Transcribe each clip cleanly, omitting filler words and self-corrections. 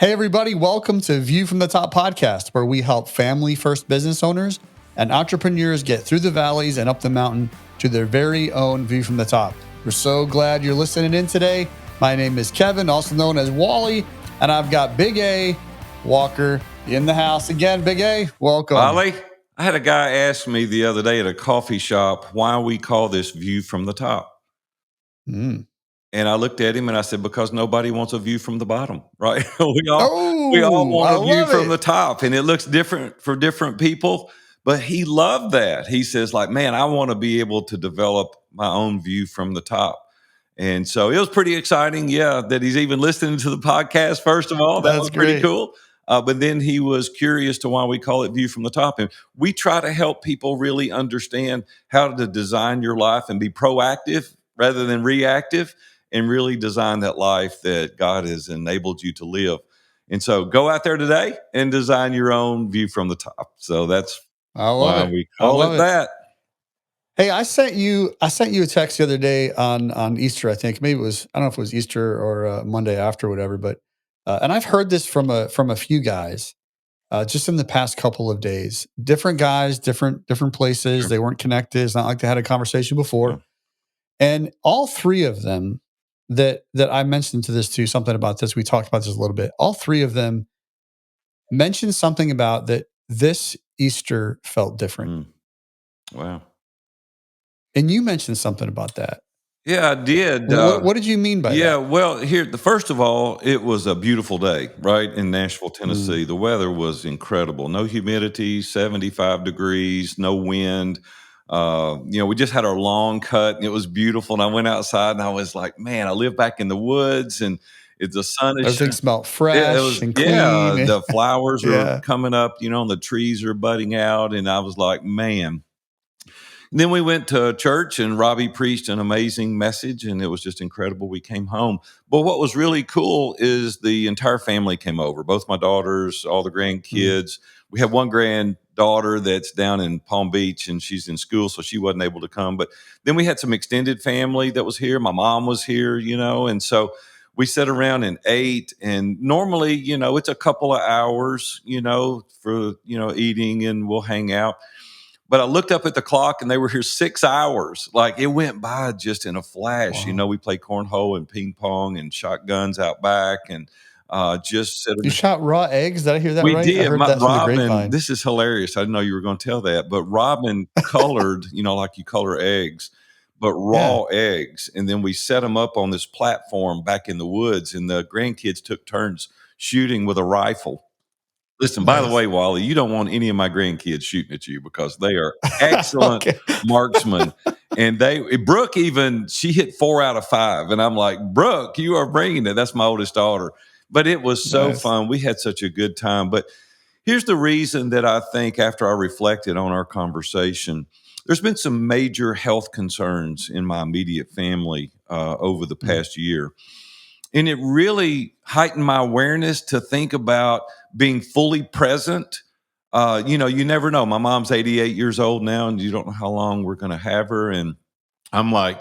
Hey, everybody, welcome to View from the Top podcast, where we help family first business owners and entrepreneurs get through the valleys and up the mountain to their very own view from the top. We're so glad you're listening in today. My name is Kevin, also known as Wally, and I've got Big A Walker in the house again. Big A, welcome. Wally, I had a guy ask me the other day at a coffee shop why we call this View from the Top. And I looked at him and I said, because nobody wants a view from the bottom, right? we all want a view from the top, and it looks different for different people. But he loved that. He says, like, man, I want to be able to develop my own view from the top. And so it was pretty exciting, that he's even listening to the podcast, first of all. That was pretty cool. But then he was curious to why we call it View from the Top. And we try to help people really understand how to design your life and be proactive rather than reactive, and really design that life that God has enabled you to live. And so go out there today and design your own view from the top. So that's why we call it that. Hey, I sent you a text the other day on Easter. I think maybe it was, I don't know if it was Easter or Monday after, whatever. But and I've heard this from a few guys just in the past couple of days. Different guys, different places. Sure. They weren't connected. It's not like they had a conversation before. Yeah. And all three of them that I mentioned to this too, something about this. We talked about this a little bit. All three of them mentioned something about that this Easter felt different. Wow. And you mentioned something about that. Yeah, I did. What did you mean by that? Yeah, well, first of all, it was a beautiful day, right, in Nashville, Tennessee. The weather was incredible. No humidity, 75 degrees, no wind. We just had our lawn cut, and it was beautiful. And I went outside, and I was like, man, I live back in the woods, and the sun is everything smelled fresh and clean. Yeah, the flowers are coming up, and the trees are budding out. And I was like, man. And then we went to church, and Robby preached an amazing message, and it was just incredible. We came home. But what was really cool is the entire family came over, both my daughters, all the grandkids. We have one granddaughter that's down in Palm Beach, and she's in school, so she wasn't able to come. But then we had some extended family that was here. My mom was here, and so we sat around and ate. And normally, it's a couple of hours, for, eating, and we'll hang out. But I looked up at the clock, and they were here 6 hours. Like, it went by just in a flash. Wow. We played cornhole and ping pong and shot guns out back, and just said, you shot raw eggs. Did I hear that right? We did. I heard that from the grapevine. This is hilarious. I didn't know you were going to tell that. But Robin colored, like you color eggs, but raw eggs. And then we set them up on this platform back in the woods, and the grandkids took turns shooting with a rifle. Listen, by the way, Wally, you don't want any of my grandkids shooting at you, because they are excellent marksmen. And Brooke she hit 4 out of 5. And I'm like, Brooke, you are bringing it. That's my oldest daughter. But it was so fun. We had such a good time. But here's the reason that I think, after I reflected on our conversation, there's been some major health concerns in my immediate family over the past year. And it really heightened my awareness to think about being fully present. You never know. My mom's 88 years old now, and you don't know how long we're going to have her. And I'm like,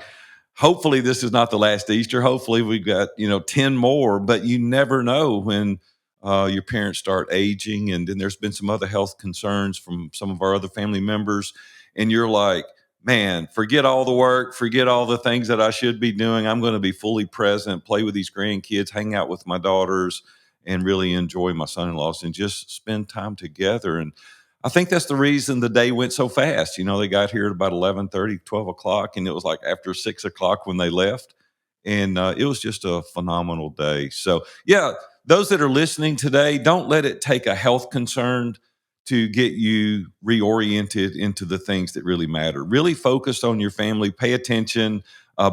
hopefully this is not the last Easter. Hopefully we've got, 10 more. But you never know when your parents start aging. And then there's been some other health concerns from some of our other family members. And you're like, man, forget all the work, forget all the things that I should be doing. I'm going to be fully present, play with these grandkids, hang out with my daughters, and really enjoy my son-in-laws and just spend time together. And I think that's the reason the day went so fast. They got here at about 11:30, 12 o'clock, and it was like after 6 o'clock when they left. And it was just a phenomenal day. So, those that are listening today, don't let it take a health concern to get you reoriented into the things that really matter. Really focus on your family, pay attention,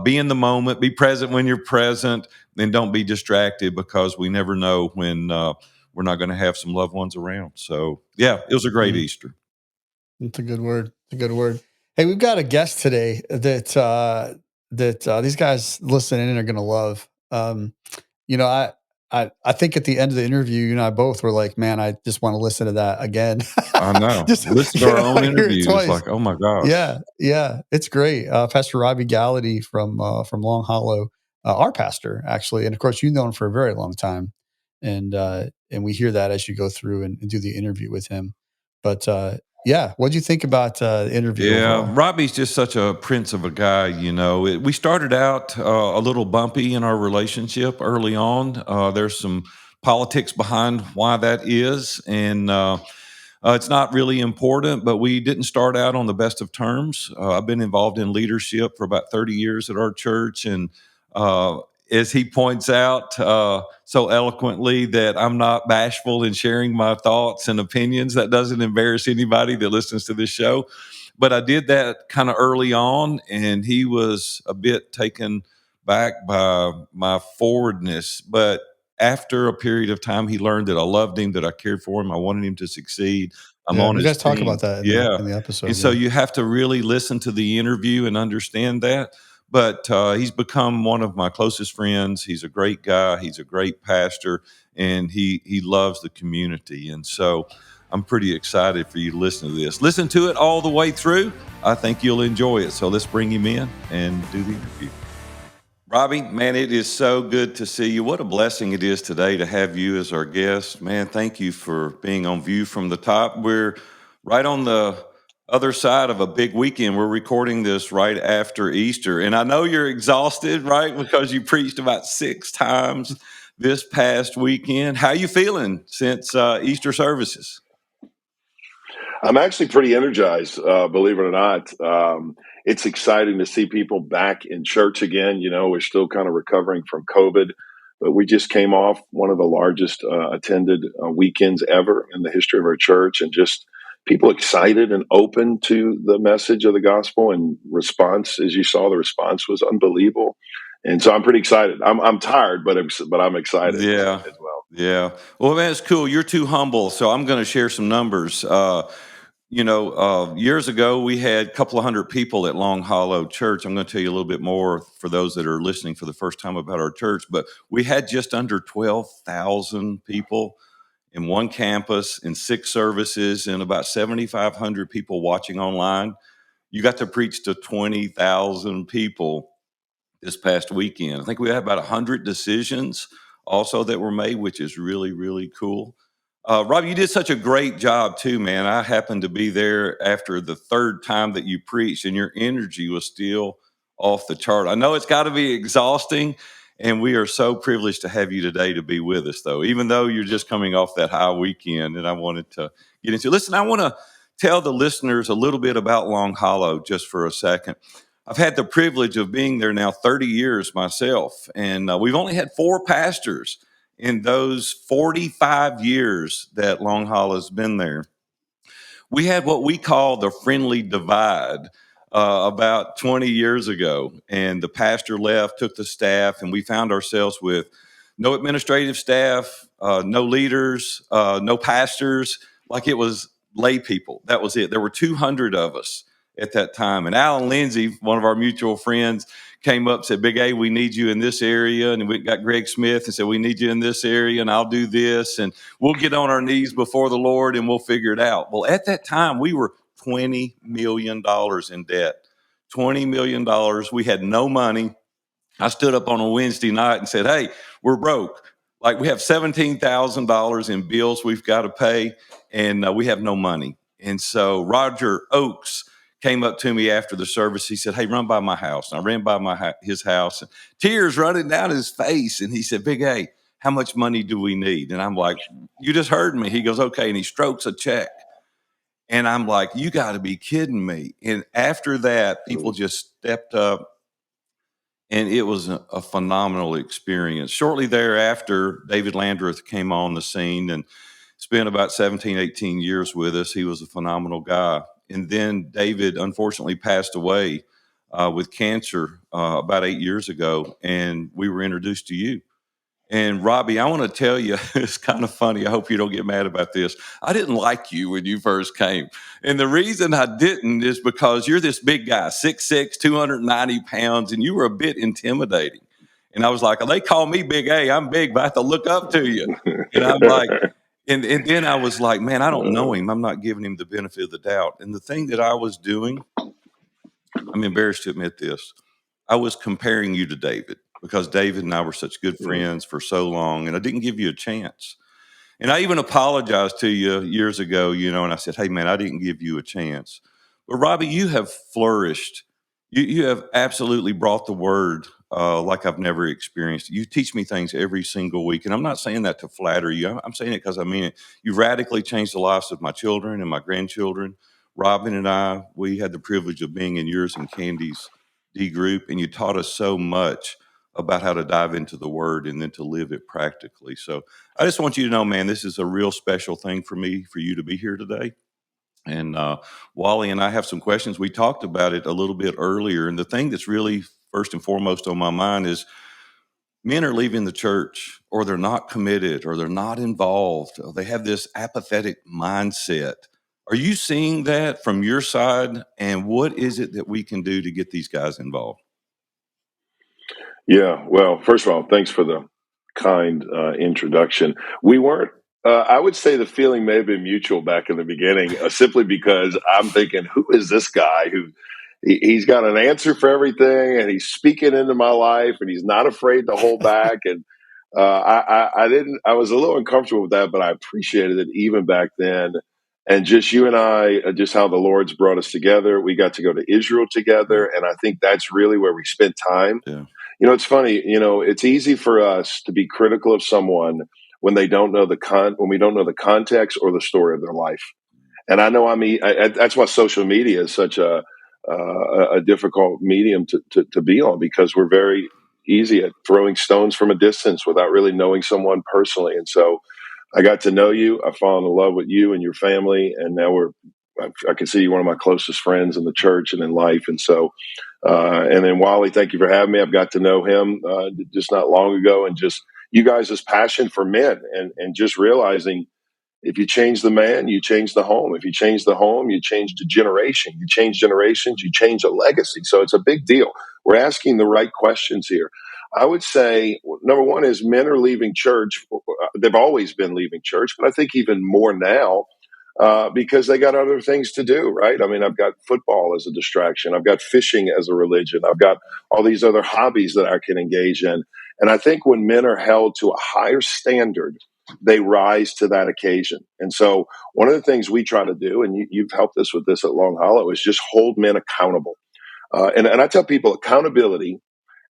be in the moment, be present when you're present, and don't be distracted, because we never know when we're not going to have some loved ones around. So, it was a great Easter. It's a good word. Hey, we've got a guest today that these guys listening in are going to love. I think at the end of the interview, you and I both were like, man, I just want to listen to that again. I know. Just listen to our own interviews. It's like, oh my gosh. Yeah. It's great. Pastor Robby Gallaty from Long Hollow, our pastor, actually. And of course, you've known him for a very long time. And and we hear that as you go through and do the interview with him. But yeah, what do you think about the interview Yeah, overall? Robbie's just such a prince of a guy. We started out a little bumpy in our relationship early on. There's some politics behind why that is, and it's not really important, but we didn't start out on the best of terms. I've been involved in leadership for about 30 years at our church. And uh, as he points out so eloquently, that I'm not bashful in sharing my thoughts and opinions. That doesn't embarrass anybody that listens to this show. But I did that kind of early on, and he was a bit taken back by my forwardness. But after a period of time, he learned that I loved him, that I cared for him, I wanted him to succeed. I'm Yeah, on you his guys talk team. about that Yeah. in the And episode. so Yeah, you have to really listen to the interview and understand that. But he's become one of my closest friends. He's a great guy. He's a great pastor, and he loves the community. And so I'm pretty excited for you to listen to this. Listen to it all the way through. I think you'll enjoy it. So let's bring him in and do the interview. Robbie, man, it is so good to see you. What a blessing it is today to have you as our guest. Man, thank you for being on View from the Top. We're right on the other side of a big weekend. We're recording this right after Easter. And I know you're exhausted, right? Because you preached about 6 times this past weekend. How you feeling since Easter services? I'm actually pretty energized, believe it or not. It's exciting to see people back in church again. We're still kind of recovering from COVID, but we just came off one of the largest attended weekends ever in the history of our church, and just people excited and open to the message of the gospel. And response, as you saw, the response was unbelievable. And so I'm pretty excited. I'm tired, but I'm excited Yeah. as well. Yeah. Well, man, it's cool. You're too humble. So I'm going to share some numbers. Years ago, we had a couple of hundred people at Long Hollow Church. I'm going to tell you a little bit more for those that are listening for the first time about our church, but we had just under 12,000 people in one campus in 6 services and about 7,500 people watching online. You got to preach to 20,000 people this past weekend. I think we had about 100 decisions also that were made, which is really, really cool. Rob, you did such a great job too, man. I happened to be there after the third time that you preached, and your energy was still off the chart. I know it's got to be exhausting, and we are so privileged to have you today to be with us, though, even though you're just coming off that high weekend. And I wanted to get into. Listen, I want to tell the listeners a little bit about Long Hollow just for a second. I've had the privilege of being there now 30 years myself, and we've only had 4 pastors in those 45 years that Long Hollow has been there. We had what we call the friendly divide about 20 years ago, and the pastor left, took the staff, and we found ourselves with no administrative staff, no leaders, no pastors. Like, it was lay people. That was it. There were 200 of us at that time. And Alan Lindsay, one of our mutual friends, came up and said, Big A, we need you in this area. And we got Greg Smith and said, we need you in this area, and I'll do this. And we'll get on our knees before the Lord and we'll figure it out. Well, at that time, we were $20 million in debt. $20 million. We had no money. I stood up on a Wednesday night and said, hey, we're broke. Like, we have $17,000 in bills we've got to pay, and we have no money. And so Roger Oakes came up to me after the service. He said, hey, run by my house. And I ran by his house, and tears running down his face. And he said, Big A, how much money do we need? And I'm like, you just heard me. He goes, okay. And he strokes a check. And I'm like, you got to be kidding me. And after that, people just stepped up, and it was a phenomenal experience. Shortly thereafter, David Landreth came on the scene and spent about 17, 18 years with us. He was a phenomenal guy. And then David unfortunately passed away with cancer about 8 years ago, and we were introduced to you. And Robbie, I want to tell you, it's kind of funny. I hope you don't get mad about this. I didn't like you when you first came. And the reason I didn't is because you're this big guy, 6'6", 290 pounds, and you were a bit intimidating. And I was like, they call me Big A. I'm big, but I have to look up to you. And I'm like, and then I was like, man, I don't know him. I'm not giving him the benefit of the doubt. And the thing that I was doing, I'm embarrassed to admit this, I was comparing you to David, because David and I were such good friends for so long, and I didn't give you a chance. And I even apologized to you years ago, and I said, "Hey, man, I didn't give you a chance." But Robbie, you have flourished. You have absolutely brought the word like I've never experienced. You teach me things every single week, and I'm not saying that to flatter you. I'm saying it because I mean it. You radically changed the lives of my children and my grandchildren. Robin and I, we had the privilege of being in yours and Candy's D group, and you taught us so much about how to dive into the word and then to live it practically. So I just want you to know, man, this is a real special thing for me for you to be here today. And Wally and I have some questions. We talked about it a little bit earlier. And the thing that's really first and foremost on my mind is men are leaving the church, or they're not committed, or they're not involved, or they have this apathetic mindset. Are you seeing that from your side? And what is it that we can do to get these guys involved? Yeah, well, first of all, thanks for the kind introduction. We weren't. I would say the feeling may have been mutual back in the beginning, simply because I'm thinking, who is this guy who he's got an answer for everything, and he's speaking into my life, and he's not afraid to hold back. And I didn't. I was a little uncomfortable with that, but I appreciated it even back then. And just you and I, just how the Lord's brought us together. We got to go to Israel together, and I think that's really where we spent time. Yeah. It's funny. It's easy for us to be critical of someone when they don't know when we don't know the context or the story of their life. And I know, that's why social media is such a difficult medium to be on, because we're very easy at throwing stones from a distance without really knowing someone personally. And so I got to know you. I fallen in love with you and your family, and now I consider you one of my closest friends in the church and in life. And so, and then Wally, thank you for having me. I've got to know him just not long ago, and just you guys' passion for men, and just realizing, if you change the man, you change the home. If you change the home, you change the generation. You change generations, you change a legacy. So it's a big deal. We're asking the right questions here. I would say, number one is, men are leaving church. They've always been leaving church, but I think even more now, because they got other things to do, right? I mean, I've got football as a distraction. I've got fishing as a religion. I've got all these other hobbies that I can engage in. And I think when men are held to a higher standard, they rise to that occasion. And so one of the things we try to do, and you've helped us with this at Long Hollow, is just hold men accountable. And I tell people, accountability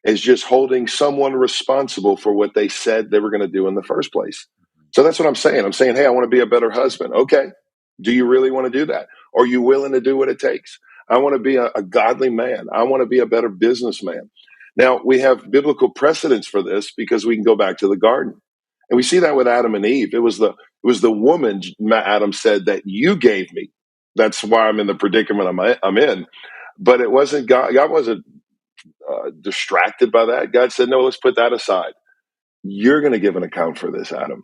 is just holding someone responsible for what they said they were going to do in the first place. So that's what I'm saying. I'm saying, hey, I want to be a better husband. Okay. Do you really want to do that? Are you willing to do what it takes? I want to be a godly man. I want to be a better businessman. Now, we have biblical precedents for this, because we can go back to the garden. And we see that with Adam and Eve. It was the woman, Adam said, that you gave me. That's why I'm in the predicament I'm in. But it wasn't God. God wasn't distracted by that. God said, no, let's put that aside. You're going to give an account for this, Adam.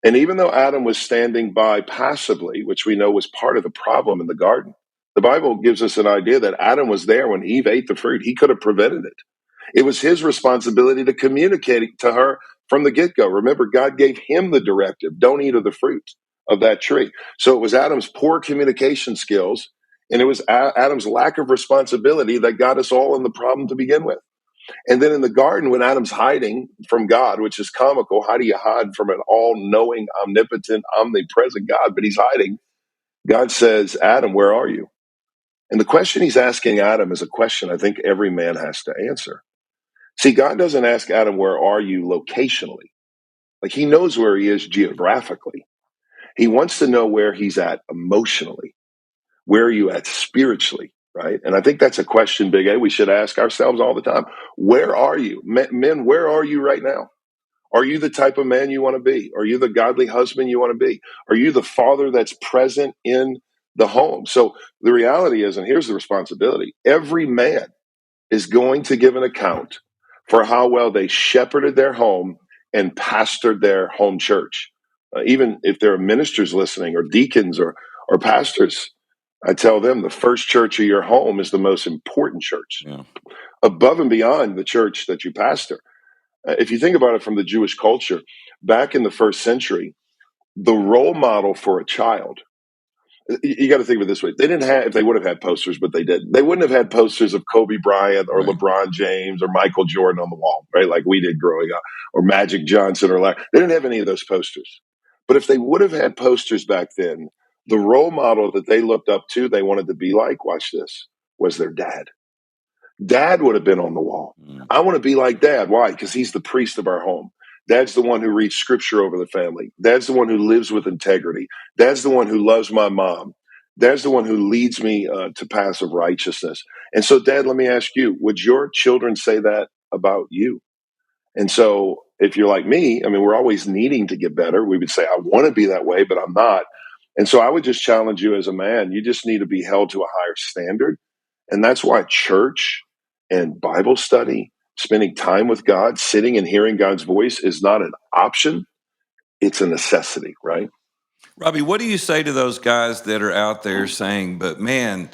And even though Adam was standing by passively, which we know was part of the problem in the garden, the Bible gives us an idea that Adam was there when Eve ate the fruit. He could have prevented it. It was his responsibility to communicate it to her from the get-go. Remember, God gave him the directive, don't eat of the fruit of that tree. So it was Adam's poor communication skills, and it was Adam's lack of responsibility that got us all in the problem to begin with. And then in the garden, when Adam's hiding from God, which is comical, how do you hide from an all-knowing, omnipotent, omnipresent God? But he's hiding. God says, Adam, where are you? And the question he's asking Adam is a question I think every man has to answer. See, God doesn't ask Adam, where are you locationally? Like, he knows where he is geographically. He wants to know where he's at emotionally. Where are you at spiritually? Right. And I think that's a question, Big A, we should ask ourselves all the time. Where are you? Men, where are you right now? Are you the type of man you want to be? Are you the godly husband you want to be? Are you the father that's present in the home? So the reality is, and here's the responsibility, every man is going to give an account for how well they shepherded their home and pastored their home church. Even if there are ministers listening, or deacons, or pastors, I tell them the first church of your home is the most important church, Yeah. above and beyond the church that you pastor. If you think about it from the Jewish culture, back in the first century, the role model for a child, you got to think of it this way. They didn't have, if they would have had posters, but they didn't. They wouldn't have had posters of Kobe Bryant or Right. LeBron James or Michael Jordan on the wall, right? Like we did growing up, or Magic Johnson, or like, they didn't have any of those posters. But if they would have had posters back then, the role model that they looked up to, they wanted to be like, watch this, was their dad. Dad would have been on the wall. Mm. I want to be like dad. Why? Because he's the priest of our home. Dad's the one who reads scripture over the family. Dad's the one who lives with integrity. Dad's the one who loves my mom. Dad's the one who leads me to paths of righteousness. And so, Dad, let me ask you, would your children say that about you? And so, if you're like me, I mean, we're always needing to get better. We would say, I want to be that way, but I'm not. And so, I would just challenge you as a man, you just need to be held to a higher standard. And that's why church and Bible study, spending time with God, sitting and hearing God's voice is not an option, it's a necessity, right? Robby, what do you say to those guys that are out there saying, but man,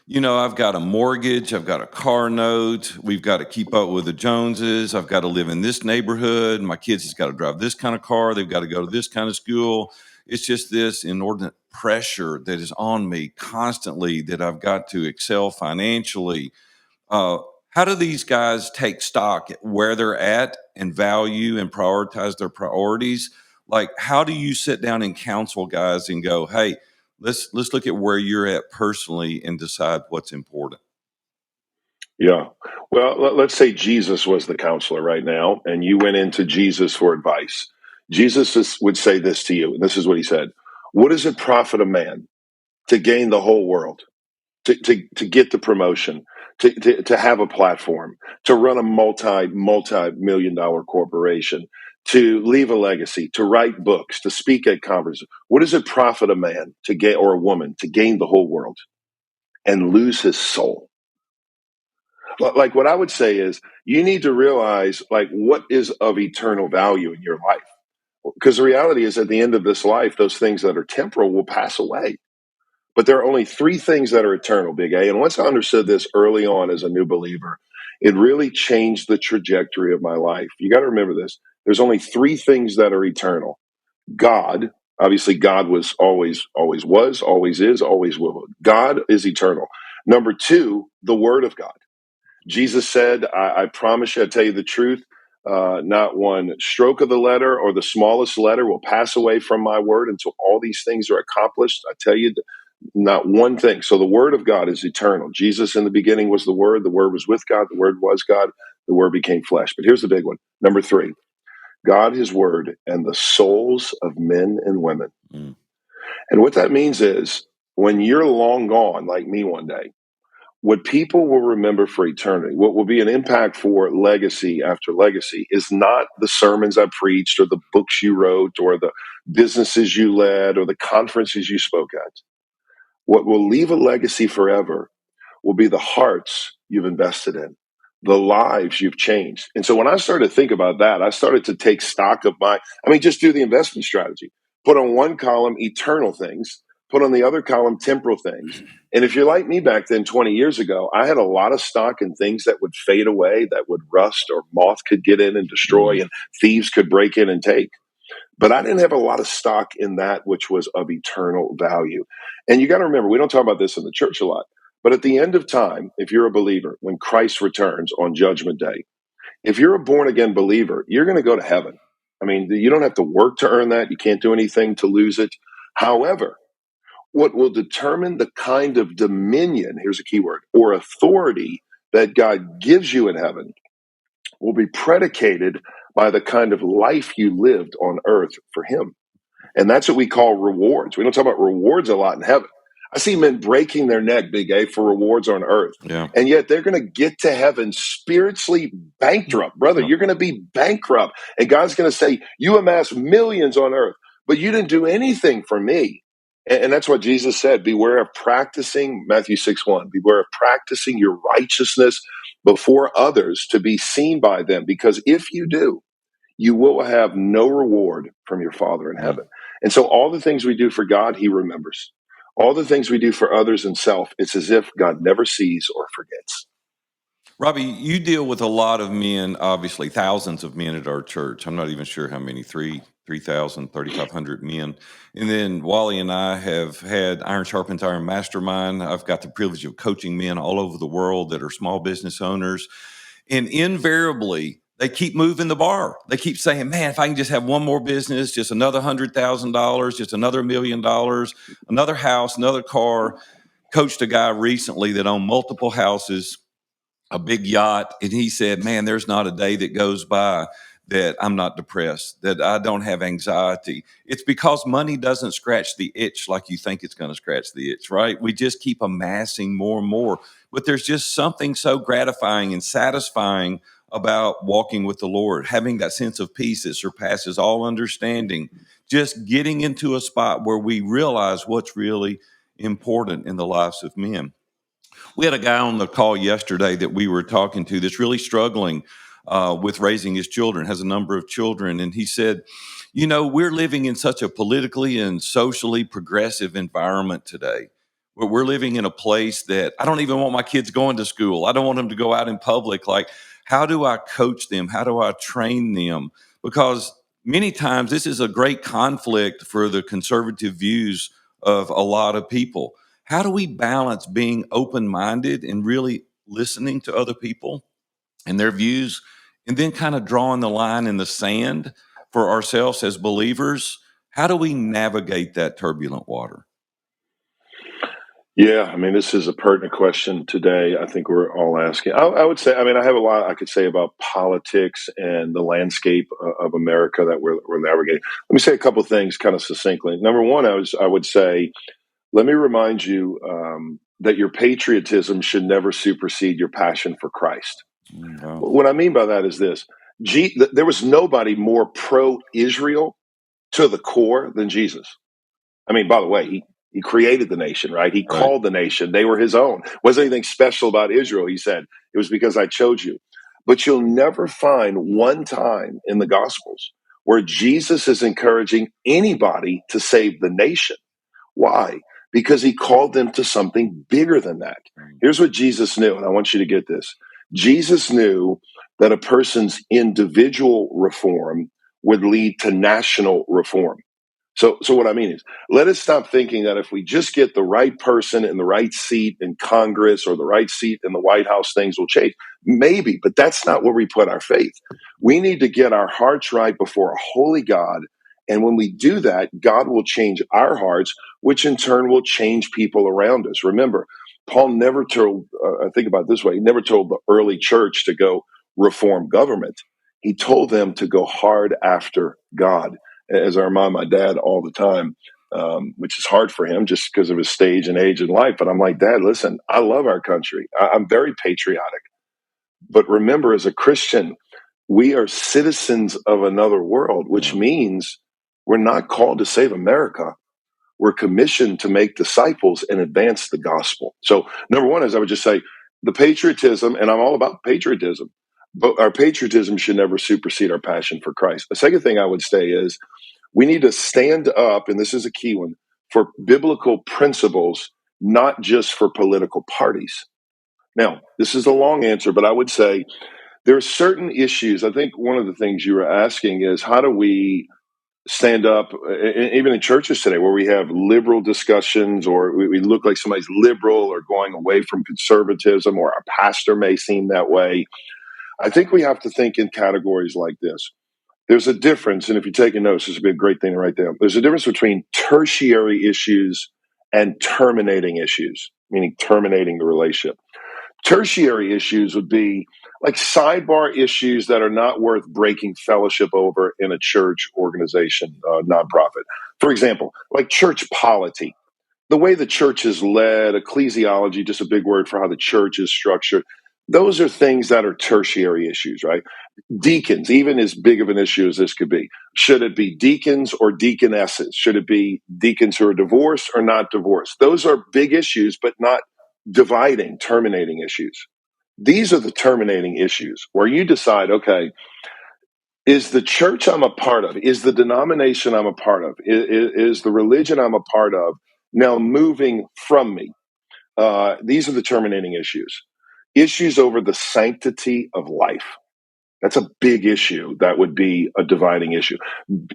you know, I've got a mortgage, I've got a car note, we've got to keep up with the Joneses, I've got to live in this neighborhood, my kids has got to drive this kind of car, they've got to go to this kind of school. It's just this inordinate pressure that is on me constantly that I've got to excel financially. Uh, how do these guys take stock at where they're at and value and prioritize their priorities? Like, how do you sit down and counsel guys and go, "Hey, let's look at where you're at personally and decide what's important." Yeah. Well, let's say Jesus was the counselor right now, and you went into Jesus for advice. Would say this to you, and this is what he said: what does it profit a man to gain the whole world, to get the promotion, to have a platform, to run a multi million dollar corporation, to leave a legacy, to write books, to speak at conferences? What does it profit a man to gain, or a woman to gain the whole world and lose his soul? Like, what I would say is, you need to realize, like, what is of eternal value in your life, because the reality is, at the end of this life, those things that are temporal will pass away. But there are only three things that are eternal, Big A. And once I understood this early on as a new believer, it really changed the trajectory of my life. You got to remember this: there's only three things that are eternal. God, obviously, God always is, always will. God is eternal. Number two, the Word of God. Jesus said, I promise you, I tell you the truth, not one stroke of the letter or the smallest letter will pass away from my word until all these things are accomplished. I tell you, not one thing. So the word of God is eternal. Jesus in the beginning was the word was with God, the word was God, the word became flesh. But here's the big one. Number three, God, his word, and the souls of men and women. Mm. And what that means is, when you're long gone, like me one day, what people will remember for eternity, what will be an impact for legacy after legacy, is not the sermons I preached or the books you wrote or the businesses you led or the conferences you spoke at. What will leave a legacy forever will be the hearts you've invested in, the lives you've changed. And so when I started to think about that, I started to take stock of just do the investment strategy. Put on one column eternal things, put on the other column temporal things. And if you're like me back then, 20 years ago, I had a lot of stock in things that would fade away, that would rust, or moth could get in and destroy, Mm. and thieves could break in and take. But I didn't have a lot of stock in that which was of eternal value. And you got to remember, we don't talk about this in the church a lot, but at the end of time, if you're a believer, when Christ returns on Judgment Day, if you're a born again believer, you're going to go to heaven. I mean, you don't have to work to earn that. You can't do anything to lose it. However, what will determine the kind of dominion, here's a key word, or authority that God gives you in heaven will be predicated by the kind of life you lived on earth for him. And that's what we call rewards. We don't talk about rewards a lot in heaven. I see men breaking their neck, Big A, for rewards on earth. Yeah. And yet they're going to get to heaven spiritually bankrupt. Brother, Yeah. you're going to be bankrupt. And God's going to say, you amassed millions on earth, but you didn't do anything for me. And that's what Jesus said. Beware of practicing, Matthew 6:1, beware of practicing your righteousness before others to be seen by them. Because if you do, you will have no reward from your Father in Mm. heaven. And so all the things we do for God, he remembers. All the things we do for others and self, it's as if God never sees or forgets. Robby, you deal with a lot of men, obviously thousands of men at our church. I'm not even sure how many, 3,000, 3,500 men. And then Wally and I have had Iron Sharpens Iron Mastermind. I've got the privilege of coaching men all over the world that are small business owners. And invariably, they keep moving the bar. They keep saying, man, if I can just have one more business, just another $100,000, just another $1 million, another house, another car. Coached a guy recently that owned multiple houses, a big yacht, and he said, man, there's not a day that goes by that I'm not depressed, that I don't have anxiety. It's because money doesn't scratch the itch like you think it's going to scratch the itch, right? We just keep amassing more and more. But there's just something so gratifying and satisfying about walking with the Lord, having that sense of peace that surpasses all understanding, just getting into a spot where we realize what's really important in the lives of men. We had a guy on the call yesterday that we were talking to that's really struggling with raising his children, has a number of children. And he said, you know, we're living in such a politically and socially progressive environment today, where we're living in a place that I don't even want my kids going to school. I don't want them to go out in public. Like, how do I coach them? How do I train them? Because many times this is a great conflict for the conservative views of a lot of people. How do we balance being open-minded and really listening to other people and their views, and then kind of drawing the line in the sand for ourselves as believers? How do we navigate that turbulent water? Yeah, I mean, this is a pertinent question today. I think we're all asking. I would say, I mean, I have a lot I could say about politics and the landscape of America that we're navigating. Let me say a couple of things kind of succinctly. Number one, I would say, let me remind you that your patriotism should never supersede your passion for Christ. Wow. What I mean by that is this: there was nobody more pro-Israel to the core than Jesus. I mean, by the way, he created the nation, right? He Right. called the nation. They were his own. Wasn't anything special about Israel. He said, it was because I chose you. But you'll never find one time in the Gospels where Jesus is encouraging anybody to save the nation. Why? Because he called them to something bigger than that. Here's what Jesus knew, and I want you to get this. Jesus knew that a person's individual reform would lead to national reform. So what I mean is, let us stop thinking that if we just get the right person in the right seat in Congress or the right seat in the White House, things will change. Maybe, but that's not where we put our faith. We need to get our hearts right before a holy God. And when we do that, God will change our hearts, which in turn will change people around us. Remember, Paul never told, think about it this way, he never told the early church to go reform government. He told them to go hard after God. As I remind my dad all the time, which is hard for him just because of his stage and age in life. But I'm like, Dad, listen, I love our country. I'm very patriotic. But remember, as a Christian, we are citizens of another world, which means we're not called to save America. We're commissioned to make disciples and advance the gospel. So, number one is I would just say the patriotism, and I'm all about patriotism, but our patriotism should never supersede our passion for Christ. The second thing I would say is we need to stand up, and this is a key one, for biblical principles, not just for political parties. Now, this is a long answer, but I would say there are certain issues. I think one of the things you were asking is how do we stand up, even in churches today, where we have liberal discussions or we look like somebody's liberal or going away from conservatism, or our pastor may seem that way. I think we have to think in categories like this. There's a difference, and if you're taking notes, this would be a great thing to write down. There's a difference between tertiary issues and terminating issues, meaning terminating the relationship. Tertiary issues would be like sidebar issues that are not worth breaking fellowship over in a church, organization, nonprofit. For example, like church polity, the way the church is led, ecclesiology, just a big word for how the church is structured. Those are things that are tertiary issues, right? Deacons, even as big of an issue as this could be. Should it be deacons or deaconesses? Should it be deacons who are divorced or not divorced? Those are big issues, but not dividing, terminating issues. These are the terminating issues where you decide, okay, is the church I'm a part of, is the denomination I'm a part of, is the religion I'm a part of now moving from me? These are the terminating issues. Issues over the sanctity of life. That's a big issue. That would be a dividing issue.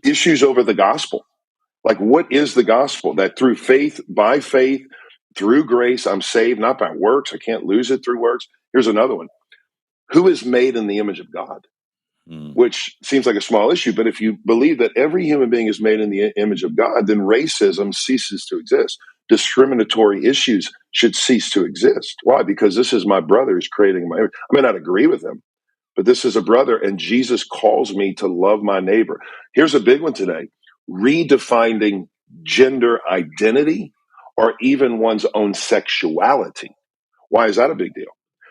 Issues over the gospel. Like, what is the gospel? That through faith, by faith, through grace, I'm saved, not by works. I can't lose it through works. Here's another one. Who is made in the image of God? Mm. which seems like a small issue. But if you believe that every human being is made in the image of God, then racism ceases to exist. Discriminatory issues should cease to exist. Why? Because this is my brother who's creating my image. I may not agree with him, but this is a brother, and Jesus calls me to love my neighbor. Here's a big one today: redefining gender identity or even one's own sexuality. Why is that a big deal?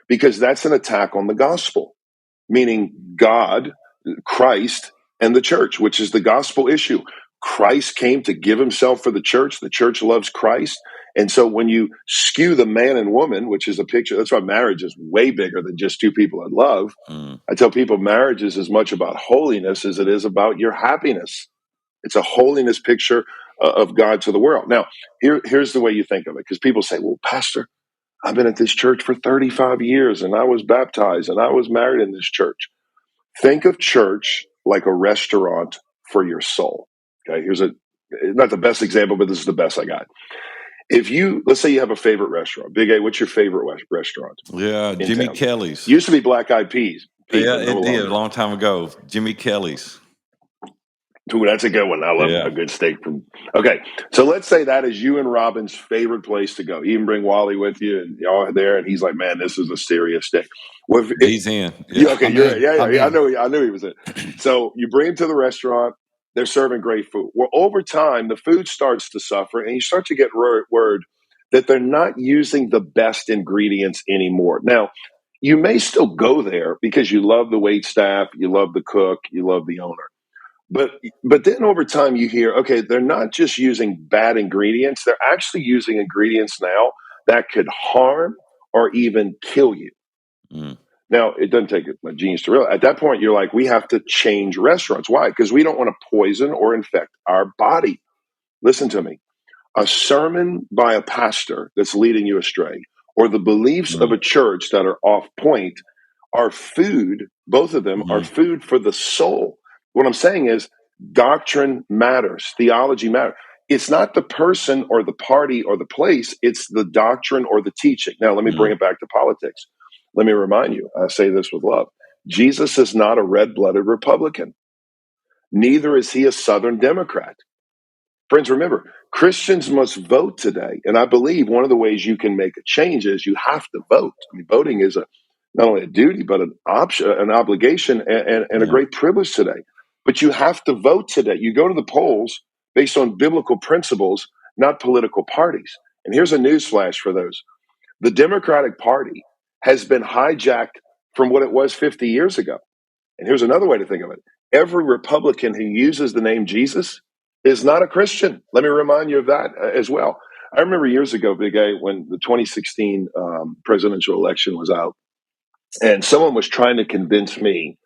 Because that's an attack on the gospel, meaning God, Christ, and the church, which is the gospel issue. Christ came to give himself for the church. The church loves Christ. And so when you skew the man and woman, which is a picture, that's why marriage is way bigger than just two people in love. Mm. I tell people marriage is as much about holiness as it is about your happiness. It's a holiness picture of God to the world. Now, here's the way you think of it, because people say, well, Pastor, I've been at this church for 35 years and I was baptized and I was married in this church. Think of church like a restaurant for your soul. Okay, here's not the best example, but this is the best I got. Let's say you have a favorite restaurant. Big A, what's your favorite restaurant Yeah, in Jimmy town? Kelly's. Used to be Black Eyed Peas, Yeah, but no it did a longer. long time ago. Jimmy Kelly's. Ooh, that's a good one. I love Yeah. a good steak from. Okay, so let's say that is you and Robin's favorite place to go. You even bring Wally with you, and y'all are there, and he's like, "Man, this is a serious steak." Well, He's in. yeah, Yeah. okay, I'm you're right. in. Yeah, I'm yeah. in. I knew he was in. So you bring him to the restaurant. They're serving great food. Well, over time, the food starts to suffer, and you start to get word that they're not using the best ingredients anymore. Now, you may still go there because you love the wait staff, you love the cook, you love the owner. But then over time you hear, okay, they're not just using bad ingredients, they're actually using ingredients now that could harm or even kill you. Mm. Now, it doesn't take a genius to realize. At that point, you're like, we have to change restaurants. Why? Because we don't want to poison or infect our body. Listen to me. A sermon by a pastor that's leading you astray, or the beliefs of Mm. a church that are off point, are food. Both of them are Mm. food for the soul. What I'm saying is doctrine matters, theology matters. It's not the person or the party or the place, it's the doctrine or the teaching. Now, let me bring Mm. it back to politics. Let me remind you, I say this with love. Jesus is not a red blooded Republican, neither is he a Southern Democrat. Friends, remember, Christians must vote today. And I believe one of the ways you can make a change is you have to vote. I mean, voting is not only a duty, but an option, an obligation, and a Yeah. great privilege today. But you have to vote today. You go to the polls based on biblical principles, not political parties. And here's a newsflash for those: the Democratic Party has been hijacked from what it was 50 years ago. And here's another way to think of it: every Republican who uses the name Jesus is not a Christian. Let me remind you of that as well. I remember years ago, Big A, when the 2016 presidential election was out, and someone was trying to convince me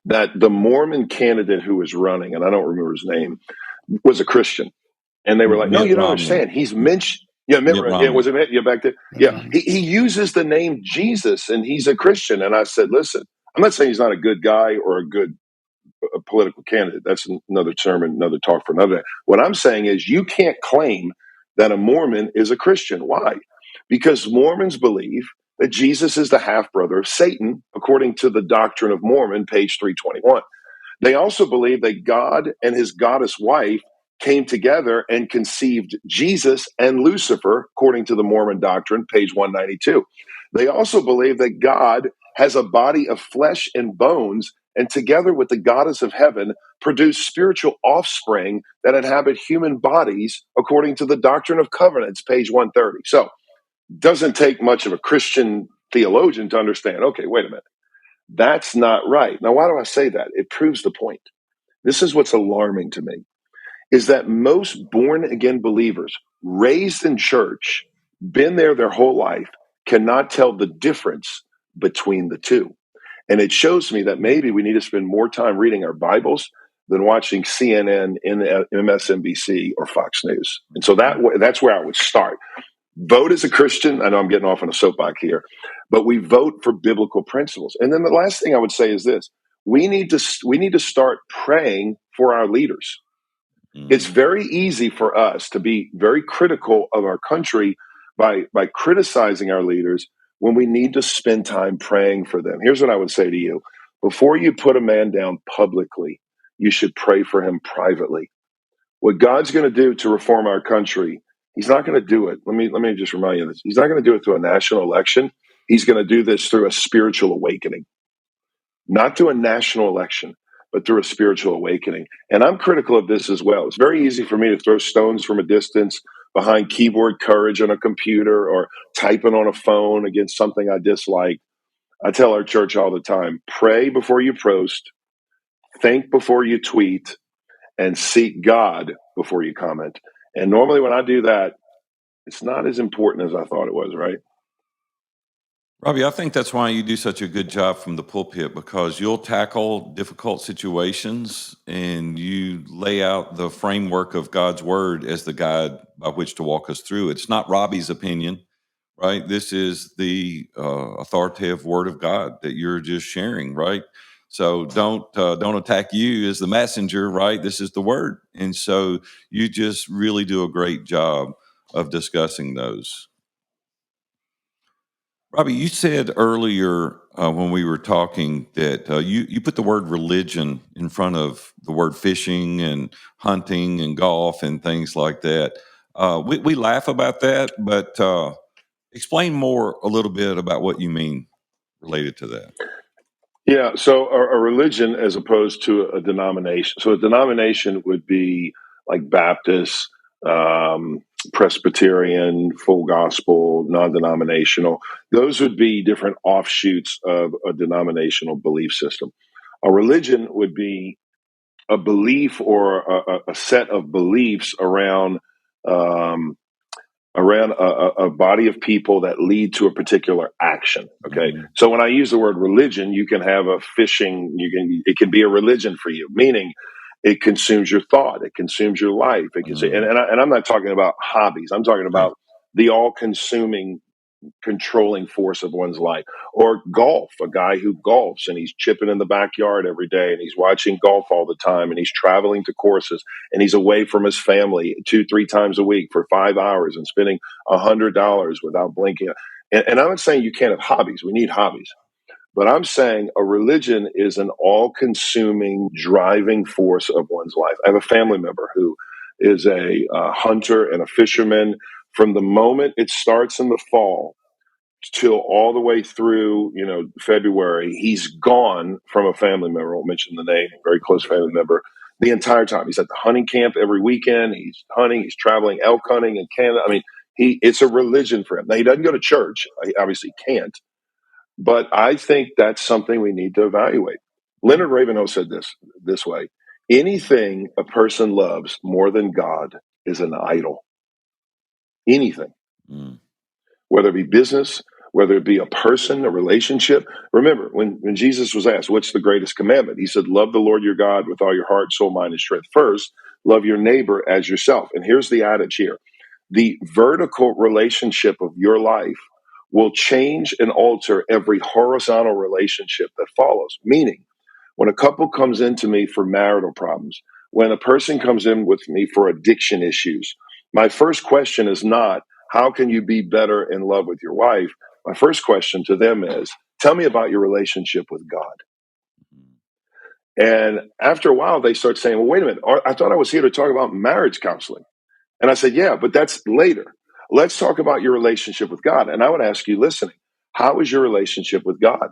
that the Mormon candidate who was running, and I don't remember his name, was a Christian. And they were like, no, Mitt you don't Romney. understand. He's mentioned. Yeah, Mitt yeah, Romney. was it Mitt? Yeah, back there. Mitt Yeah, Romney. he uses the name Jesus, and he's a Christian. And I said, listen, I'm not saying he's not a good guy or a good political candidate. That's another sermon, another talk for another day. What I'm saying is you can't claim that a Mormon is a Christian. Why? Because Mormons believe that Jesus is the half brother of Satan, according to the Doctrine of Mormon, page 321. They also believe that God and his goddess wife came together and conceived Jesus and Lucifer, according to the Mormon doctrine, page 192. They also believe that God has a body of flesh and bones, and together with the goddess of heaven, produce spiritual offspring that inhabit human bodies, according to the Doctrine of Covenants, page 130. So, doesn't take much of a Christian theologian to understand, okay, wait a minute. That's not right. Now, why do I say that? It proves the point. This is what's alarming to me, is that most born again believers raised in church, been there their whole life, cannot tell the difference between the two. And it shows me that maybe we need to spend more time reading our Bibles than watching CNN, MSNBC, or Fox News. And so that's where I would start. Vote as a Christian. I know I'm getting off on a soapbox here, but we vote for biblical principles. And then the last thing I would say is this: we need to start praying for our leaders. It's Mm. very easy for us to be very critical of our country by criticizing our leaders when we need to spend time praying for them. Here's what I would say to you: Before you put a man down publicly, you should pray for him privately. What God's going to do to reform our country, he's not going to do it. Let me just remind you of this. He's not going to do it through a national election. He's going to do this through a spiritual awakening, not through a national election, but through a spiritual awakening. And I'm critical of this as well. It's very easy for me to throw stones from a distance behind keyboard courage on a computer or typing on a phone against something I dislike. I tell our church all the time, pray before you post, think before you tweet, and seek God before you comment. And normally when I do that, it's not as important as I thought it was, right? Robbie, I think that's why you do such a good job from the pulpit, because you'll tackle difficult situations and you lay out the framework of God's word as the guide by which to walk us through. It's not Robbie's opinion, right? This is the authoritative word of God that you're just sharing, right? So don't attack you as the messenger, right? This is the word, and so you just really do a great job of discussing those. Robbie, you said earlier when we were talking that you put the word religion in front of the word fishing and hunting and golf and things like that. We laugh about that, but explain more a little bit about what you mean related to that. Yeah, so a religion as opposed to a denomination. So a denomination would be like Baptist, Presbyterian, full gospel, non denominational. Those would be different offshoots of a denominational belief system. A religion would be a belief or a set of beliefs um, around a body of people that lead to a particular action. Okay, Mhm. so when I use the word religion, you can have a fishing. It can be a religion for you, meaning it consumes your thought, it consumes your life. It can say, Mm, and I'm not talking about hobbies. I'm talking right. about the all-consuming controlling force of one's life. Or golf, a guy who golfs and he's chipping in the backyard every day and he's watching golf all the time and he's traveling to courses and he's away from his family 2-3 times a week for 5 hours and spending $100 without blinking. And I'm not saying you can't have hobbies. We need hobbies. But I'm saying a religion is an all consuming driving force of one's life. I have a family member who is a hunter and a fisherman. From the moment it starts in the fall till all the way through, February, he's gone from a family member. I won't mention the name, very close family member. The entire time he's at the hunting camp every weekend. He's hunting. He's traveling elk hunting in Canada. I mean, it's a religion for him. Now he doesn't go to church. He obviously can't. But I think that's something we need to evaluate. Leonard Ravenhill said this way: anything a person loves more than God is an idol. Anything, Mm, whether it be business, whether it be a person, a relationship. Remember, when Jesus was asked, what's the greatest commandment? He said, love the Lord your God with all your heart, soul, mind, and strength. First, love your neighbor as yourself. And here's the adage here: the vertical relationship of your life will change and alter every horizontal relationship that follows. Meaning, when a couple comes into me for marital problems, when a person comes in with me for addiction issues, my first question is not, how can you be better in love with your wife? My first question to them is, tell me about your relationship with God. And after a while, they start saying, well, wait a minute, I thought I was here to talk about marriage counseling. And I said, yeah, but that's later. Let's talk about your relationship with God. And I would ask you, listening, how is your relationship with God?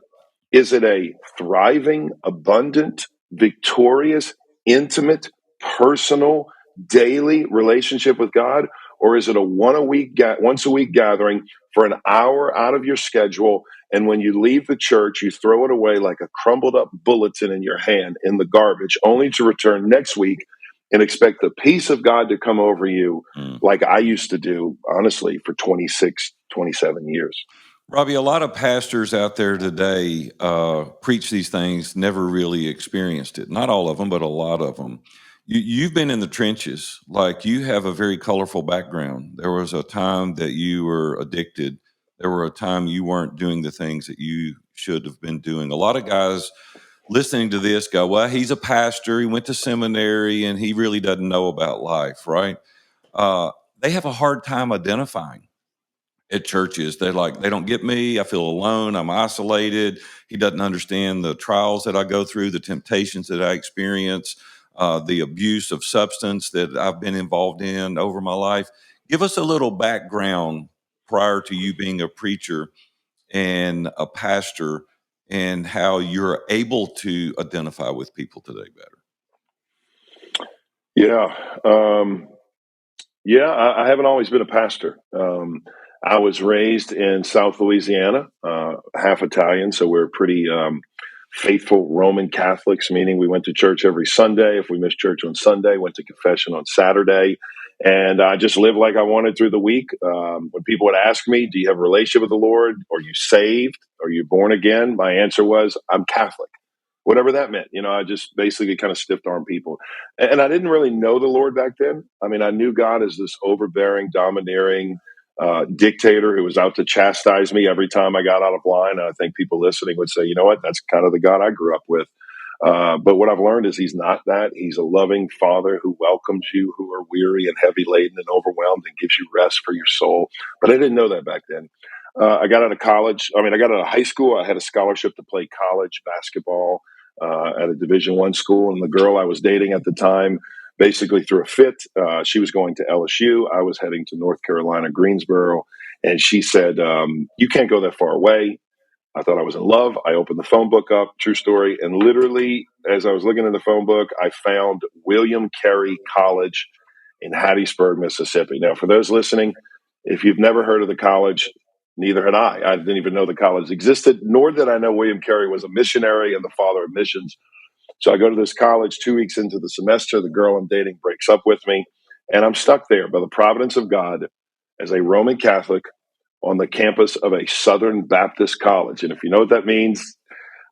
Is it a thriving, abundant, victorious, intimate, personal, daily relationship with God? Or is it a once a week gathering for an hour out of your schedule? And when you leave the church, you throw it away like a crumbled up bulletin in your hand in the garbage, only to return next week and expect the peace of God to come over you mm. like I used to do, honestly, for 26, 27 years. Robbie, a lot of pastors out there today preach these things, never really experienced it. Not all of them, but a lot of them. You've been in the trenches. Like, you have a very colorful background. There was a time that you were addicted. There were a time you weren't doing the things that you should have been doing. A lot of guys listening to this go, well, he's a pastor. He went to seminary and he really doesn't know about life, right? They have a hard time identifying. at churches. They don't get me. I feel alone. I'm isolated. He doesn't understand the trials that I go through, the temptations that I experience, the abuse of substance that I've been involved in over my life. Give us a little background prior to you being a preacher and a pastor, and how you're able to identify with people today better. Yeah. Yeah, I haven't always been a pastor. I was raised in South Louisiana, half Italian, so we're pretty faithful Roman Catholics, meaning we went to church every Sunday. If we missed church on Sunday, went to confession on Saturday. And I just lived like I wanted through the week. When people would ask me, do you have a relationship with the Lord? Are you saved? Are you born again? My answer was, I'm Catholic. Whatever that meant. I just basically kind of stiff arm people. And I didn't really know the Lord back then. I mean, I knew God as this overbearing, domineering dictator who was out to chastise me every time I got out of line. And I think people listening would say, you know what, that's kind of the God I grew up with. But what I've learned is he's not that. He's a loving father who welcomes you who are weary and heavy laden and overwhelmed and gives you rest for your soul. But I didn't know that back then. I got out of college. I got out of high school. I had a scholarship to play college basketball at a Division I school. And the girl I was dating at the time basically threw a fit. She was going to LSU. I was heading to North Carolina, Greensboro. And she said, you can't go that far away. I thought I was in love. I opened the phone book up, true story. And literally, as I was looking in the phone book, I found William Carey College in Hattiesburg, Mississippi. Now, for those listening, if you've never heard of the college, neither had I. I didn't even know the college existed, nor did I know William Carey was a missionary and the father of missions. So I go to this college 2 weeks into the semester. The girl I'm dating breaks up with me, and I'm stuck there by the providence of God as a Roman Catholic on the campus of a Southern Baptist college. And if you know what that means,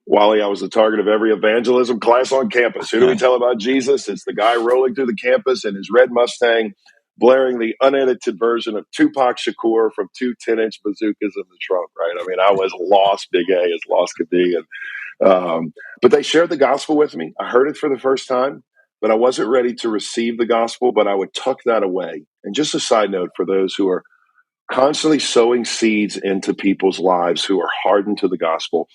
Wally, I was the target of every evangelism class on campus. Who do we tell about Jesus? It's the guy rolling through the campus in his red Mustang, blaring the unedited version of Tupac Shakur from 2 10-inch bazookas in the trunk, right? I was lost, Big A, as lost could be. But they shared the gospel with me. I heard it for the first time, but I wasn't ready to receive the gospel, but I would tuck that away. And just a side note for those who are constantly sowing seeds into people's lives who are hardened to the gospel.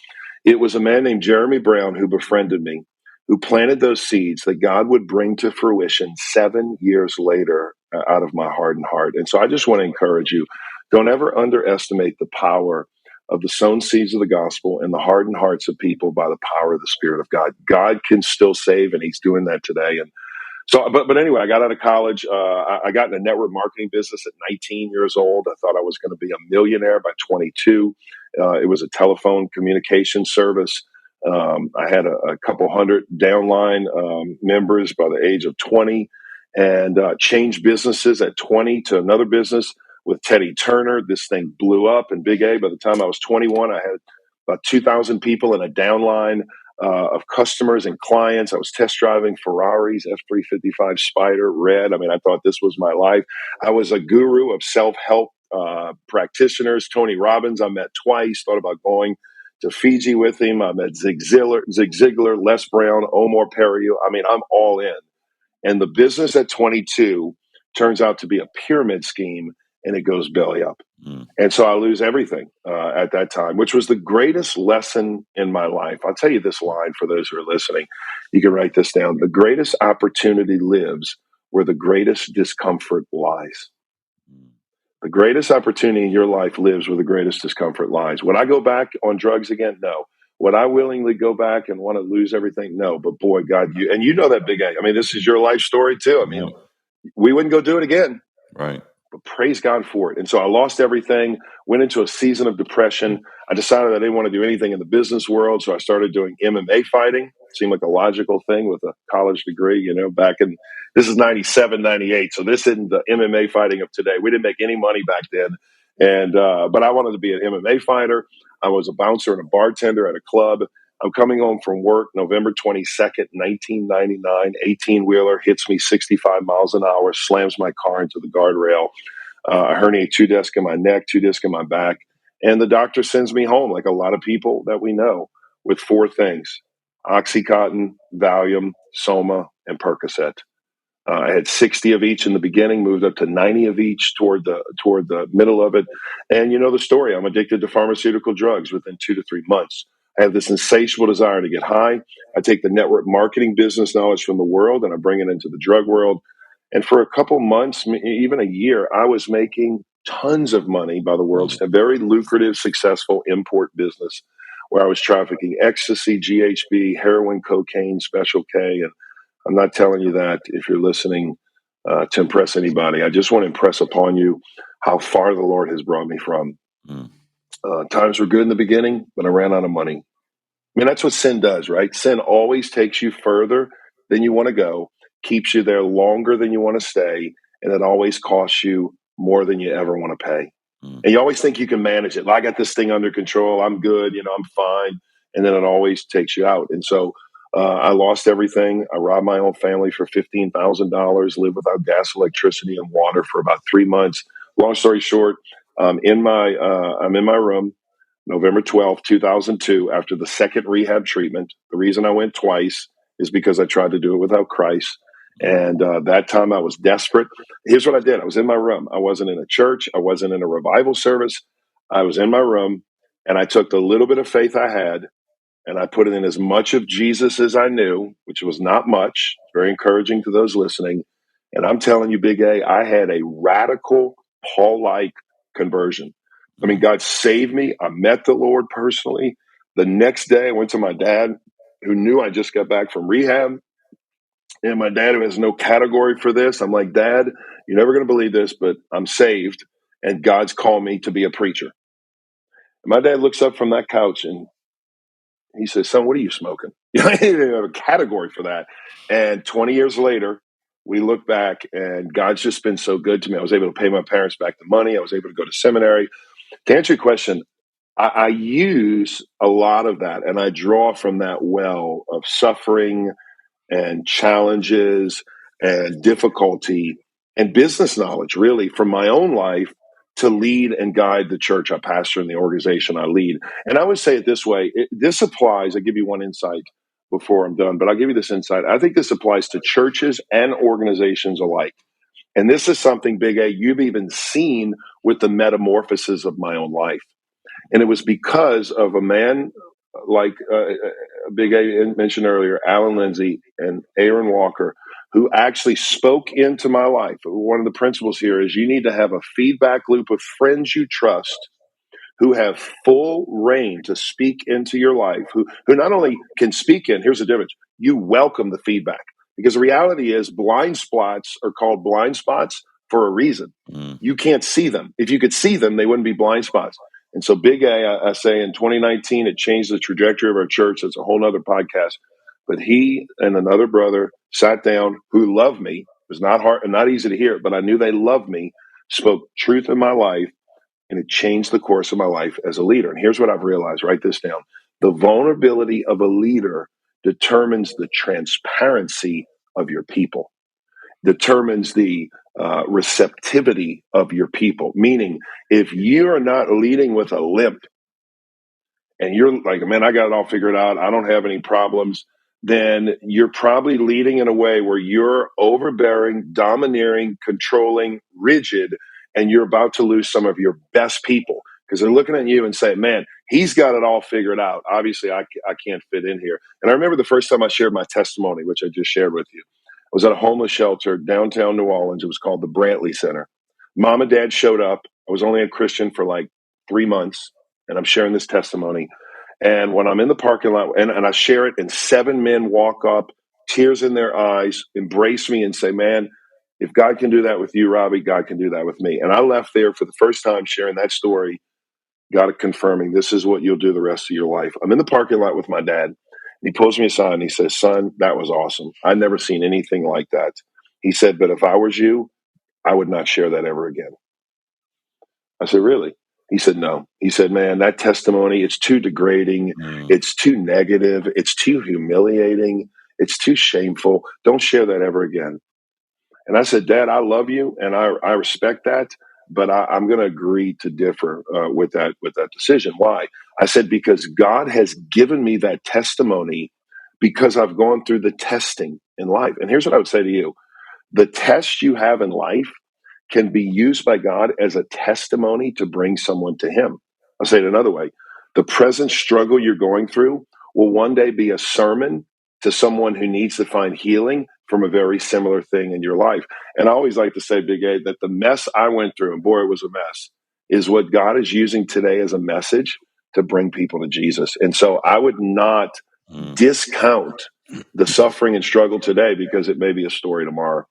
It was a man named Jeremy Brown who befriended me, who planted those seeds that God would bring to fruition 7 years later out of my hardened heart. And so I just want to encourage you, don't ever underestimate the power of the sown seeds of the gospel in the hardened hearts of people by the power of the Spirit of God. God can still save, and he's doing that today. And so, but anyway, I got out of college. I got in a network marketing business at 19 years old. I thought I was going to be a millionaire by 22. It was a telephone communication service. I had a couple hundred downline members by the age of 20, and changed businesses at 20 to another business with Teddy Turner. This thing blew up. And Big A, by the time I was 21, I had about 2,000 people in a downline of customers and clients. I was test driving Ferraris, F355 Spider, red. I thought this was my life. I was a guru of self-help practitioners. Tony Robbins, I met twice, thought about going to Fiji with him. I met Zig Ziglar, Les Brown, Omar Perio. I'm all in. And the business at 22 turns out to be a pyramid scheme, and it goes belly up. And so I lose everything at that time, which was the greatest lesson in my life. I'll tell you this line for those who are listening. You can write this down. The greatest opportunity lives where the greatest discomfort lies. The greatest opportunity in your life lives where the greatest discomfort lies. Would I go back on drugs again? No. Would I willingly go back and want to lose everything? No. But boy, God, you know that, Big A. This is your life story too. We wouldn't go do it again. Right. But praise God for it. And so I lost everything, went into a season of depression. I decided I didn't want to do anything in the business world. So I started doing MMA fighting. It seemed like a logical thing with a college degree, back in, this is 97, 98. So this isn't the MMA fighting of today. We didn't make any money back then. And, but I wanted to be an MMA fighter. I was a bouncer and a bartender at a club. I'm coming home from work November 22nd, 1999. 18-wheeler hits me 65 miles an hour, slams my car into the guardrail. I herniate 2 discs in my neck, 2 discs in my back. And the doctor sends me home, like a lot of people that we know, with 4 things: Oxycontin, Valium, Soma, and Percocet. I had 60 of each in the beginning, moved up to 90 of each toward the middle of it. And you know the story. I'm addicted to pharmaceutical drugs within 2 to 3 months. I have this insatiable desire to get high. I take the network marketing business knowledge from the world and I bring it into the drug world. And for a couple months, even a year, I was making tons of money by the world's a very lucrative, successful import business where I was trafficking ecstasy, GHB, heroin, cocaine, Special K. And I'm not telling you that if you're listening to impress anybody. I just want to impress upon you how far the Lord has brought me from. Mm. Times were good in the beginning, but I ran out of money. I mean, that's what sin does, right? Sin always takes you further than you want to go, keeps you there longer than you want to stay, and it always costs you more than you ever want to pay. Mm. And you always think you can manage it. I got this thing under control. I'm good. I'm fine. And then it always takes you out. And so I lost everything. I robbed my own family for $15,000, lived without gas, electricity, and water for about 3 months. Long story short, I'm in my room, November 12th, 2002, after the second rehab treatment. The reason I went twice is because I tried to do it without Christ. And that time I was desperate. Here's what I did. I was in my room. I wasn't in a church. I wasn't in a revival service. I was in my room and I took the little bit of faith I had and I put in as much of Jesus as I knew, which was not much. Very encouraging to those listening. And I'm telling you, Big A, I had a radical Paul-like conversion. I mean, God saved me. I met the Lord personally. The next day I went to my dad, who knew I just got back from rehab. And my dad, who has no category for this, I'm like, Dad, you're never going to believe this, but I'm saved and God's called me to be a preacher. And my dad looks up from that couch and he says, son, what are you smoking? I didn't have a category for that. And 20 years later, we look back and God's just been so good to me. I was able to pay my parents back the money. I was able to go to seminary. To answer your question, I use a lot of that and I draw from that well of suffering and challenges and difficulty and business knowledge, really, from my own life to lead and guide the church I pastor and the organization I lead. And I would say it this way. This applies. I'll give you one insight before I'm done, but I'll give you this insight. I think this applies to churches and organizations alike. And this is something, Big A, you've even seen with the metamorphosis of my own life. And it was because of a man like Big A mentioned earlier, Alan Lindsay and Aaron Walker, who actually spoke into my life. One of the principles here is you need to have a feedback loop of friends you trust who have full reign to speak into your life, who not only can speak in, here's the difference, you welcome the feedback. Because the reality is blind spots are called blind spots for a reason. You can't see them. If you could see them, they wouldn't be blind spots. And so Big A, I say in 2019, it changed the trajectory of our church. That's a whole nother podcast. But he and another brother sat down who loved me. It was not hard and not easy to hear, but I knew they loved me, spoke truth in my life, and it changed the course of my life as a leader. And here's what I've realized. Write this down. The vulnerability of a leader determines the transparency of your people, determines the receptivity of your people. Meaning, if you are not leading with a limp and you're like, man, I got it all figured out, I don't have any problems, then you're probably leading in a way where you're overbearing, domineering, controlling, rigid, and you're about to lose some of your best people because they're looking at you and saying, man, he's got it all figured out. Obviously, I can't fit in here. And I remember the first time I shared my testimony, which I just shared with you. I was at a homeless shelter downtown New Orleans. It was called the Brantley Center. Mom and dad showed up. I was only a Christian for like 3 months, and I'm sharing this testimony. And when I'm in the parking lot and I share it, and 7 men walk up, tears in their eyes, embrace me and say, man, if God can do that with you, Robby, God can do that with me. And I left there for the first time sharing that story, God confirming this is what you'll do the rest of your life. I'm in the parking lot with my dad. He pulls me aside and he says, son, that was awesome. I've never seen anything like that. He said, but if I was you, I would not share that ever again. I said, really? He said, no. He said, man, that testimony, it's too degrading. It's too negative. It's too humiliating. It's too shameful. Don't share that ever again. And I said, Dad, I love you and I respect that, but I'm going to agree to differ with that decision. Why? I said, because God has given me that testimony because I've gone through the testing in life. And here's what I would say to you. The test you have in life can be used by God as a testimony to bring someone to Him. I'll say it another way. The present struggle you're going through will one day be a sermon to someone who needs to find healing from a very similar thing in your life. And I always like to say, Big A, that the mess I went through, and boy, it was a mess, is what God is using today as a message to bring people to Jesus. And so I would not Mm. discount the suffering and struggle today because it may be a story tomorrow.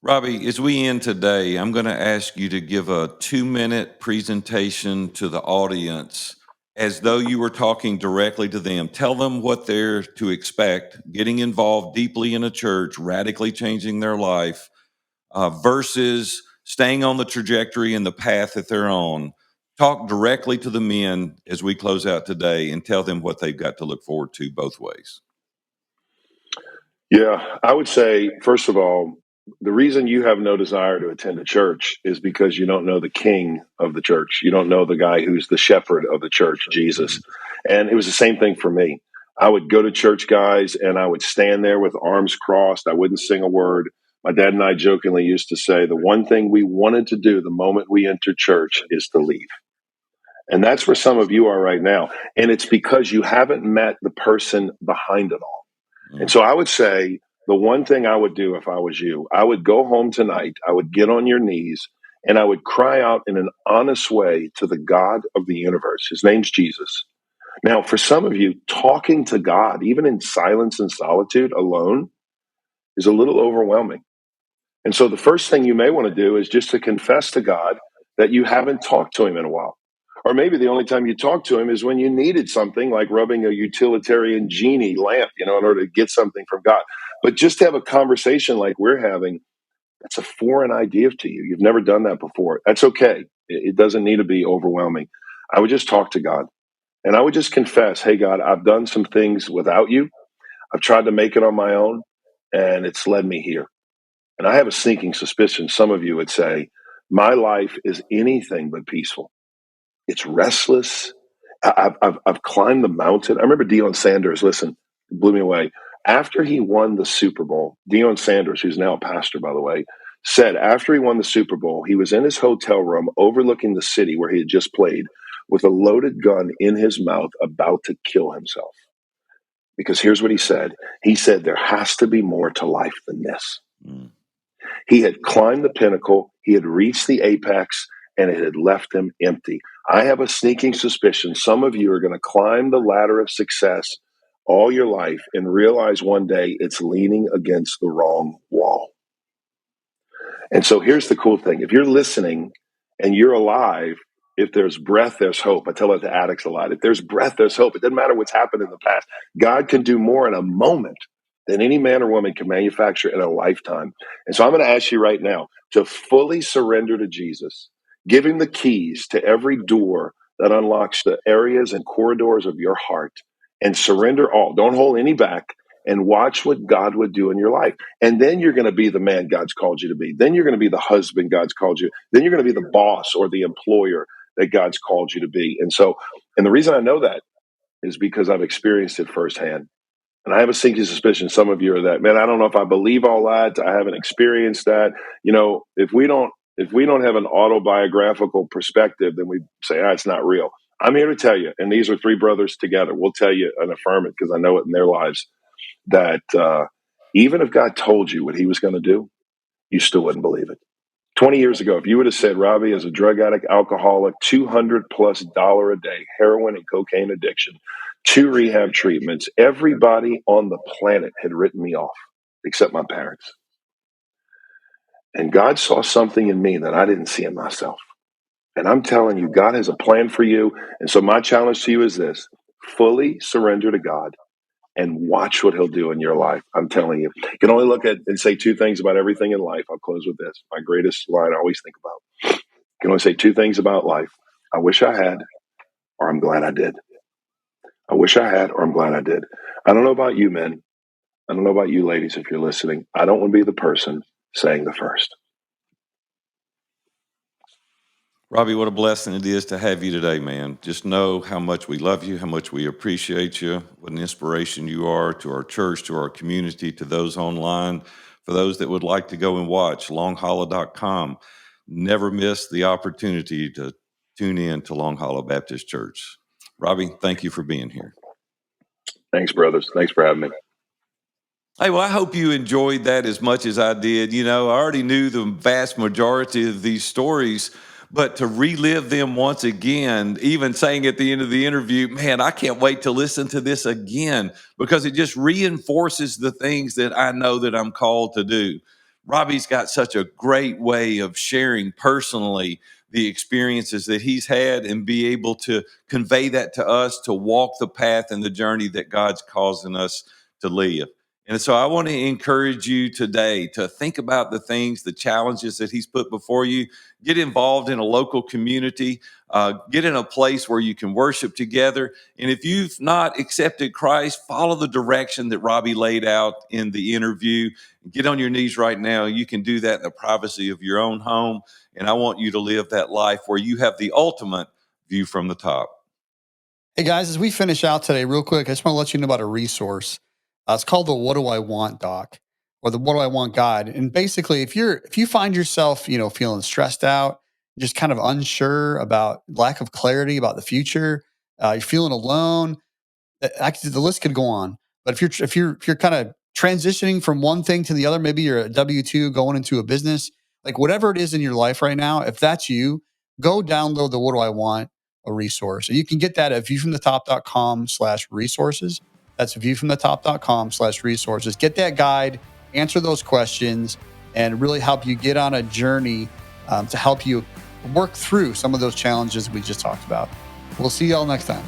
Robby, as we end today, I'm going to ask you to give a 2-minute presentation to the audience as though you were talking directly to them. Tell them what they're to expect, getting involved deeply in a church, radically changing their life, versus staying on the trajectory and the path that they're on. Talk directly to the men as we close out today and tell them what they've got to look forward to both ways. Yeah, I would say, first of all, the reason you have no desire to attend a church is because you don't know the king of the church. You don't know the guy who's the shepherd of the church, Jesus. And it was the same thing for me. I would go to church, guys, and I would stand there with arms crossed. I wouldn't sing a word. My dad and I jokingly used to say the one thing we wanted to do the moment we entered church is to leave. And that's where some of you are right now. And it's because you haven't met the person behind it all. And Mm. so I would say the one thing I would do if I was you, I would go home tonight, I would get on your knees, and I would cry out in an honest way to the God of the universe. His name's Jesus. Now, for some of you, talking to God, even in silence and solitude alone, is a little overwhelming. And so the first thing you may want to do is just to confess to God that you haven't talked to him in a while. Or maybe the only time you talk to him is when you needed something like rubbing a utilitarian genie lamp, in order to get something from God. But just to have a conversation like we're having, that's a foreign idea to you. You've never done that before. That's okay. It doesn't need to be overwhelming. I would just talk to God and I would just confess, hey, God, I've done some things without you. I've tried to make it on my own and it's led me here. And I have a sneaking suspicion some of you would say, my life is anything but peaceful. It's restless. I've climbed the mountain. I remember Deion Sanders, listen, it blew me away. After he won the Super Bowl, Deion Sanders, who's now a pastor, by the way, said after he won the Super Bowl, he was in his hotel room overlooking the city where he had just played with a loaded gun in his mouth about to kill himself. Because here's what he said. He said, there has to be more to life than this. Mm. He had climbed the pinnacle, he had reached the apex, and it had left him empty. I have a sneaking suspicion some of you are going to climb the ladder of success all your life and realize one day it's leaning against the wrong wall. And so here's the cool thing. If you're listening and you're alive, if there's breath, there's hope. I tell it to addicts a lot. If there's breath, there's hope. It doesn't matter what's happened in the past. God can do more in a moment than any man or woman can manufacture in a lifetime. And so I'm going to ask you right now to fully surrender to Jesus. Give him the keys to every door that unlocks the areas and corridors of your heart and surrender all. Don't hold any back and watch what God would do in your life. And then you're going to be the man God's called you to be. Then you're going to be the husband God's called you. Then you're going to be the boss or the employer that God's called you to be. And the reason I know that is because I've experienced it firsthand. And I have a sinking suspicion some of you are that, man, I don't know if I believe all that. I haven't experienced that. If we don't have an autobiographical perspective, then we say, it's not real. I'm here to tell you, and these are three brothers together. We'll tell you and affirm it because I know it in their lives that even if God told you what he was going to do, you still wouldn't believe it. 20 years ago, if you would have said, Robby, as a drug addict, alcoholic, $200+ a day, heroin and cocaine addiction, 2 rehab treatments, everybody on the planet had written me off except my parents. And God saw something in me that I didn't see in myself. And I'm telling you, God has a plan for you. And so my challenge to you is this: fully surrender to God and watch what he'll do in your life. I'm telling you. You can only look at and say 2 things about everything in life. I'll close with this. My greatest line I always think about. You can only say 2 things about life. I wish I had, or I'm glad I did. I wish I had, or I'm glad I did. I don't know about you, men. I don't know about you, ladies, if you're listening. I don't want to be the person saying the first. Robby, what a blessing it is to have you today, man. Just know how much we love you, how much we appreciate you, what an inspiration you are to our church, to our community, to those online. for those that would like to go and watch, longhollow.com. Never miss the opportunity to tune in to Long Hollow Baptist Church. Robby, thank you for being here. Thanks, brothers. Thanks for having me. Hey, well, I hope you enjoyed that as much as I did. I already knew the vast majority of these stories, but to relive them once again, even saying at the end of the interview, man, I can't wait to listen to this again because it just reinforces the things that I know that I'm called to do. Robby's got such a great way of sharing personally the experiences that he's had and be able to convey that to us to walk the path and the journey that God's causing us to live. And so I want to encourage you today to think about the things, the challenges that he's put before you. Get involved in a local community. Get in a place where you can worship together. And if you've not accepted Christ, follow the direction that Robby laid out in the interview. Get on your knees right now. You can do that in the privacy of your own home. And I want you to live that life where you have the ultimate view from the top. Hey guys, as we finish out today, real quick, I just want to let you know about a resource. It's called the "What Do I Want" doc, or the "What Do I Want" guide. And basically, if you find yourself, feeling stressed out, just kind of unsure about lack of clarity about the future, you're feeling alone, actually the list could go on. But if you're kind of transitioning from one thing to the other, maybe you're a W-2 going into a business, like whatever it is in your life right now, if that's you, go download the "What Do I Want" a resource. And you can get that at viewfromthetop.com/resources. That's viewfromthetop.com/resources. Get that guide, answer those questions, and really help you get on a journey to help you work through some of those challenges we just talked about. We'll see y'all next time.